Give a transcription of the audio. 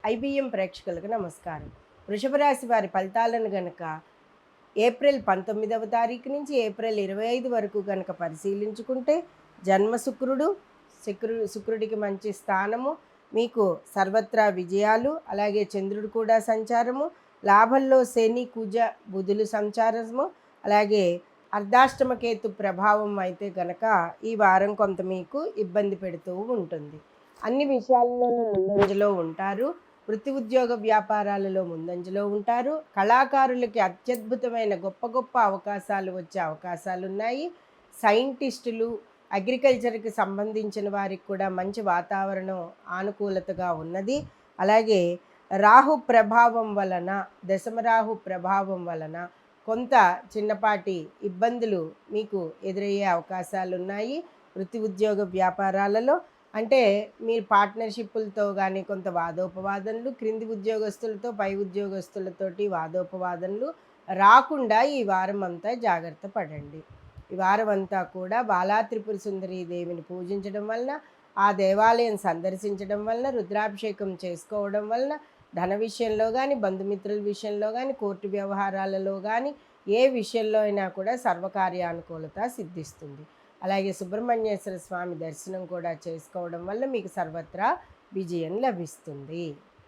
IBM ప్రేక్షకులకు నమస్కారం. వృషభ రాశి వారి ఫలితాలను గనక ఏప్రిల్ 19వ తారీఖు నుంచి ఏప్రిల్ 25 వరకు గనక పరిశీలించుకుంటే, జన్మ శుక్రుడికి మంచి స్థానము, మీకు సర్వత్రా విజయాలు, అలాగే చంద్రుడు కూడా సంచారము, లాభంలో శని కుజ బుధులు సంచారము, అలాగే అర్ధాష్టమ కేతు ప్రభావం అయితే గనక ఈ వారం కొంత మీకు ఇబ్బంది పెడుతూ ఉంటుంది. అన్ని విషయాల్లోనూ ముందంజలో ఉంటారు. వృత్తి ఉద్యోగ వ్యాపారాలలో ముందంజలో ఉంటారు. కళాకారులకి అత్యద్భుతమైన గొప్ప గొప్ప అవకాశాలు వచ్చే అవకాశాలు ఉన్నాయి. సైంటిస్టులు, అగ్రికల్చర్కి సంబంధించిన వారికి కూడా మంచి వాతావరణం ఆనుకూలతగా ఉన్నది. అలాగే రాహు ప్రభావం వలన, దశమరాహు ప్రభావం వలన కొంత చిన్నపాటి ఇబ్బందులు మీకు ఎదురయ్యే అవకాశాలు ఉన్నాయి. వృత్తి ఉద్యోగ వ్యాపారాలలో అంటే మీరు పార్ట్నర్షిప్పులతో కానీ కొంత వాదోపవాదనలు, క్రింది ఉద్యోగస్తులతో పై ఉద్యోగస్తులతోటి వాదోపవాదనలు రాకుండా ఈ వారం అంతా జాగ్రత్త పడండి. ఈ వారం అంతా కూడా బాలా త్రిపుర సుందరీ దేవిని పూజించడం వలన, ఆ దేవాలయం సందర్శించడం వలన, రుద్రాభిషేకం చేసుకోవడం వలన ధన విషయంలో కానీ, బంధుమిత్రుల విషయంలో కానీ, కోర్టు వ్యవహారాలలో కానీ ఏ విషయంలో అయినా కూడా సర్వకార్యానుకూలత సిద్ధిస్తుంది. అలాగే సుబ్రహ్మణ్యేశ్వర స్వామి దర్శనం కూడా చేసుకోవడం వల్ల మీకు సర్వత్రా విజయం లభిస్తుంది.